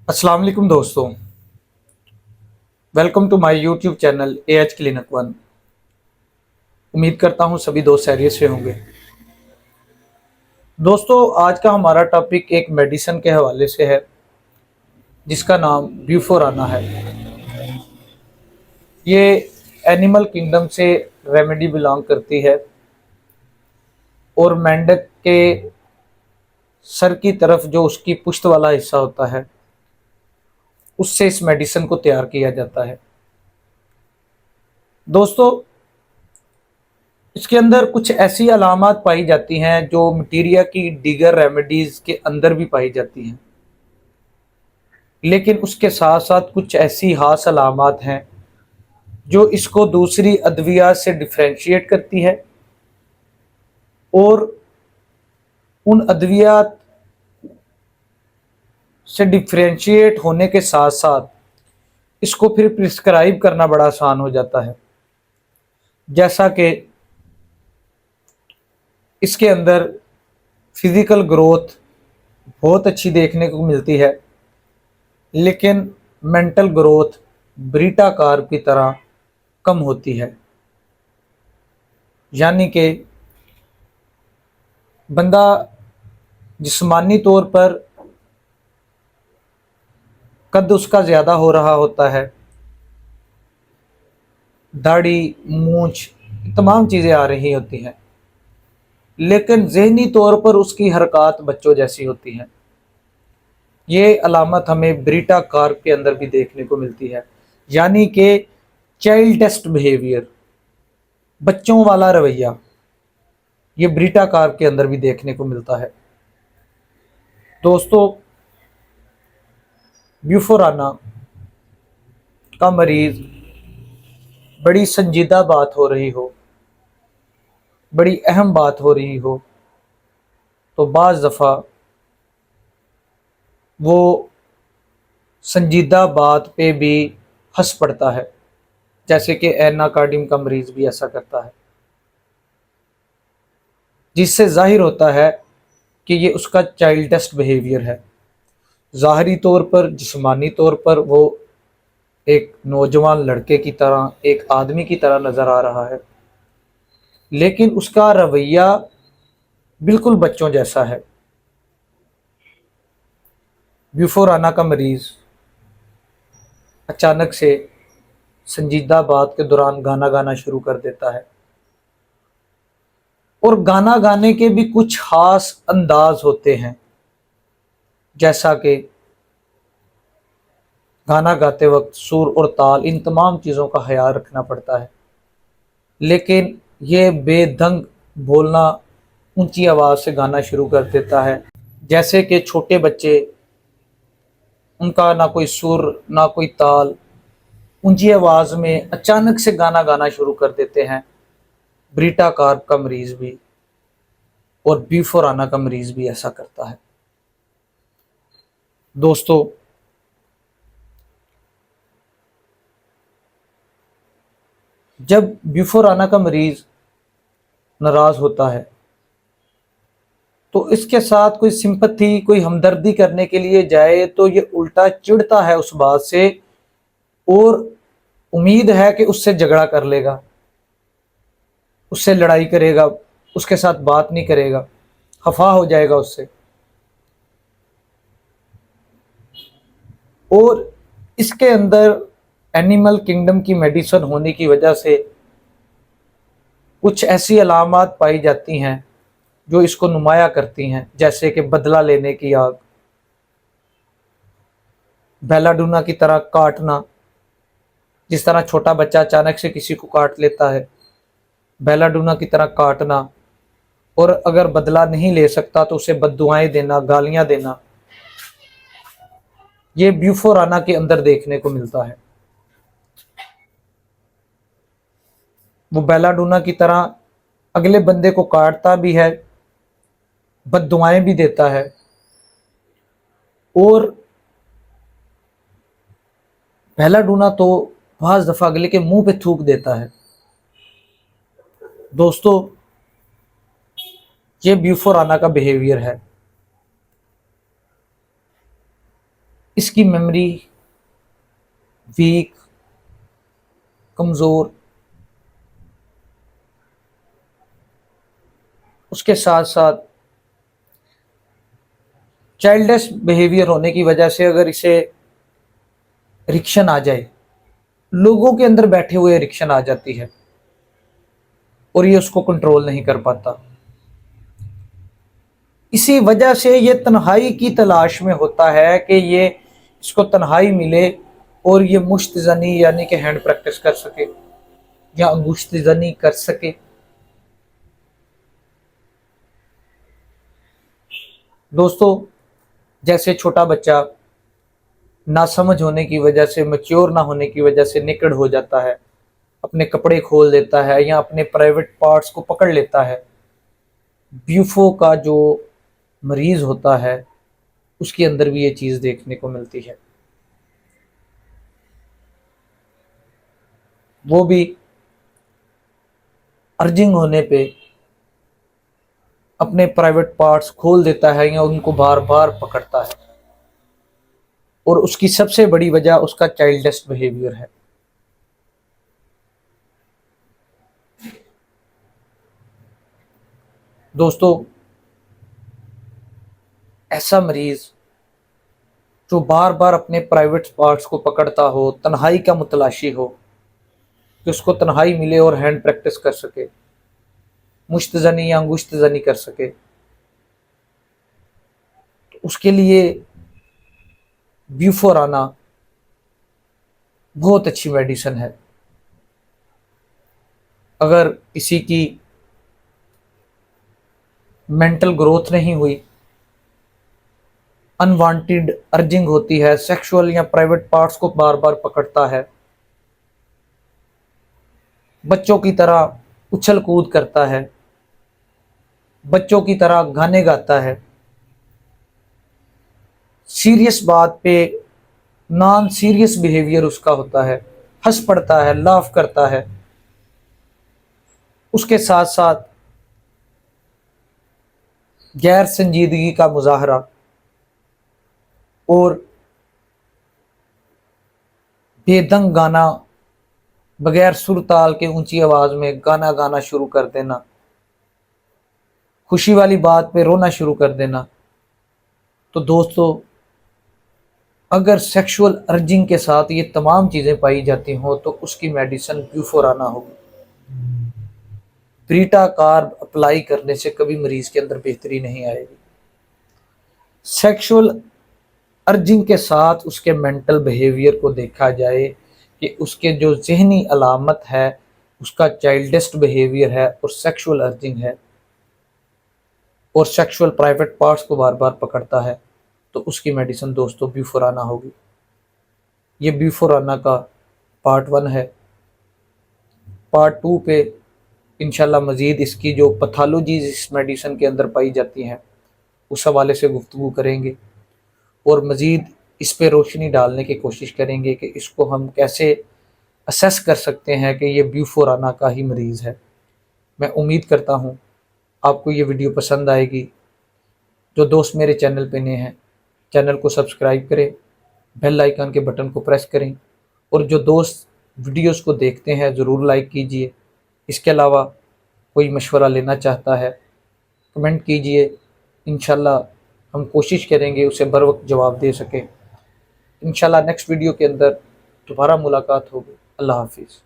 अस्सलाम वालेकुम दोस्तों। Welcome to my YouTube channel AH clinic one. उम्मीद करता हूँ सभी दोस्त खैरियत से होंगे। दोस्तों, आज का हमारा टॉपिक एक मेडिसिन के हवाले से है जिसका नाम ब्यूफोराना है। ये एनिमल किंगडम से रेमेडी बिलोंग करती है और मेंढक के सर की तरफ जो उसकी पुश्त वाला हिस्सा होता है उससे इस मेडिसिन को तैयार किया जाता है। दोस्तों, इसके अंदर कुछ ऐसी अलामत पाई जाती हैं जो मटीरिया की दीगर रेमेडीज के अंदर भी पाई जाती हैं, लेकिन उसके साथ साथ कुछ ऐसी खास अलामत हैं जो इसको दूसरी अद्वियात से डिफ्रेंशिएट करती है और उन अद्वियात से डिफ्रेंशिएट होने के साथ साथ इसको फिर प्रिस्क्राइब करना बड़ा आसान हो जाता है। जैसा कि इसके अंदर फिजिकल ग्रोथ बहुत अच्छी देखने को मिलती है, लेकिन मेंटल ग्रोथ ब्रीटा कार्ब की तरह कम होती है। यानी कि बंदा जिस्मानी तौर पर कद उसका ज़्यादा हो रहा होता है, दाढ़ी मूंछ तमाम चीज़ें आ रही होती हैं, लेकिन जहनी तौर पर उसकी हरकत बच्चों जैसी होती हैं। ये अलामत हमें ब्रीटा कार्ब के अंदर भी देखने को मिलती है, यानी कि चाइल्डिश बिहेवियर, बच्चों वाला रवैया, ये ब्रीटा कार्ब के अंदर भी देखने को मिलता है। दोस्तों, ब्यूफोराना का मरीज बड़ी संजीदा बात हो रही हो, बड़ी अहम बात हो रही हो, तो बाज़ दफ़ा वो संजीदा बात पे भी हंस पड़ता है, जैसे कि एनाकार्डियम का मरीज भी ऐसा करता है, जिससे जाहिर होता है कि ये उसका चाइल्डिश बिहेवियर है। ज़ाहरी तौर पर, जिस्मानी तौर पर वो एक नौजवान लड़के की तरह, एक आदमी की तरह नज़र आ रहा है, लेकिन उसका रवैया बिल्कुल बच्चों जैसा है। ब्यूफोराना का मरीज अचानक से संजीदा बात के दौरान गाना गाना शुरू कर देता है, और गाना गाने के भी कुछ खास अंदाज होते हैं, जैसा कि गाना गाते वक्त सुर और ताल, इन तमाम चीज़ों का ख्याल रखना पड़ता है। लेकिन ये बेदंग बोलना, ऊंची आवाज़ से गाना शुरू कर देता है, जैसे कि छोटे बच्चे, उनका ना कोई सुर ना कोई ताल, ऊंची आवाज़ में अचानक से गाना गाना शुरू कर देते हैं। ब्रीटा कार्ब का मरीज भी और ब्यूफोराना का मरीज भी ऐसा करता है। दोस्तों, जब ब्यूफोराना का मरीज नाराज होता है तो इसके साथ कोई सिंपथी, कोई हमदर्दी करने के लिए जाए तो ये उल्टा चिढ़ता है उस बात से, और उम्मीद है कि उससे झगड़ा कर लेगा, उससे लड़ाई करेगा, उसके साथ बात नहीं करेगा, खफा हो जाएगा उससे। और इसके अंदर एनिमल किंगडम की मेडिसिन होने की वजह से कुछ ऐसी अलामत पाई जाती हैं जो इसको नुमाया करती हैं, जैसे कि बदला लेने की आग, बेलाडूना की तरह काटना, जिस तरह छोटा बच्चा अचानक से किसी को काट लेता है, बेलाडूना की तरह काटना, और अगर बदला नहीं ले सकता तो उसे बद्दुआएं देना, गालियां देना, ये ब्यूफोराना के अंदर देखने को मिलता है। वो बेलाडूना की तरह अगले बंदे को काटता भी है, बद्दुआएं भी देता है, और बेलाडूना तो बाज़ दफ़ा अगले के मुंह पे थूक देता है। दोस्तों, ये ब्यूफोराना का बिहेवियर है। इसकी मेमोरी वीक, कमज़ोर, उसके साथ साथ चाइल्डिश बिहेवियर होने की वजह से अगर इसे रिक्शन आ जाए, लोगों के अंदर बैठे हुए रिक्शन आ जाती है और ये उसको कंट्रोल नहीं कर पाता। इसी वजह से ये तन्हाई की तलाश में होता है कि ये इसको तन्हाई मिले और ये मुश्तज़नी यानी कि हैंड प्रैक्टिस कर सके या अंगुश्तज़नी कर सके। दोस्तों, जैसे छोटा बच्चा नासमझ होने की वजह से, मैच्योर ना होने की वजह से नेकेड हो जाता है, अपने कपड़े खोल देता है या अपने प्राइवेट पार्ट्स को पकड़ लेता है, ब्यूफो का जो मरीज होता है उसके अंदर भी ये चीज़ देखने को मिलती है। वो भी अर्जिंग होने पे अपने प्राइवेट पार्ट्स खोल देता है या उनको बार बार पकड़ता है, और उसकी सबसे बड़ी वजह उसका चाइल्डिश बिहेवियर है। दोस्तों, ऐसा मरीज जो बार बार अपने प्राइवेट पार्ट्स को पकड़ता हो, तन्हाई का मुतलाशी हो, कि उसको तन्हाई मिले और हैंड प्रैक्टिस कर सके, मुश्तज़नी या अंगुश्तज़नी कर सके, तो उसके लिए ब्यूफोराना बहुत अच्छी मेडिसिन है। अगर किसी की मेंटल ग्रोथ नहीं हुई, अनवांटेड अर्जिंग होती है, सेक्सुअल या प्राइवेट पार्ट्स को बार बार पकड़ता है, बच्चों की तरह उछल कूद करता है, बच्चों की तरह गाने गाता है, सीरियस बात पे नॉन सीरियस बिहेवियर उसका होता है, हंस पड़ता है, लाफ करता है, उसके साथ साथ गैर संजीदगी का मुजाहरा और बेदंग गाना, बगैर सुर ताल के ऊंची आवाज में गाना गाना शुरू कर देना, खुशी वाली बात पे रोना शुरू कर देना। तो दोस्तों, अगर सेक्सुअल अर्जिंग के साथ ये तमाम चीज़ें पाई जाती हों तो उसकी मेडिसिन ब्यूफोराना होगी। ब्रीटा कार्ब अप्लाई करने से कभी मरीज के अंदर बेहतरी नहीं आएगी। सेक्सुअल अर्जिंग के साथ उसके मेंटल बिहेवियर को देखा जाए कि उसके जो जहनी अलामत है, उसका चाइल्डिश बिहेवियर है और सेक्सुअल अर्जिंग है और सेक्सुअल प्राइवेट पार्ट्स को बार बार पकड़ता है, तो उसकी मेडिसिन दोस्तों ब्यूफोराना होगी। ये ब्यूफोराना का पार्ट 1 है। पार्ट 2 पे इंशाल्लाह मज़ीद इसकी जो पैथोलॉजीज इस मेडिसिन के अंदर पाई जाती हैं उस हवाले से गुफ्तगू करेंगे और मज़ीद इस पे रोशनी डालने की कोशिश करेंगे कि इसको हम कैसे असेस कर सकते हैं कि ये ब्यूफोराना का ही मरीज़ है। मैं उम्मीद करता हूँ आपको ये वीडियो पसंद आएगी। जो दोस्त मेरे चैनल पे नए हैं, चैनल को सब्सक्राइब करें, बेल आइकन के बटन को प्रेस करें और जो दोस्त वीडियोस को देखते हैं ज़रूर लाइक कीजिए। इसके अलावा कोई मशवरा लेना चाहता है कमेंट कीजिए, इंशाल्लाह हम कोशिश करेंगे उसे बर वक्त जवाब दे सकें। इंशाल्लाह नेक्स्ट वीडियो के अंदर दोबारा मुलाकात होगी। अल्लाह हाफिज़।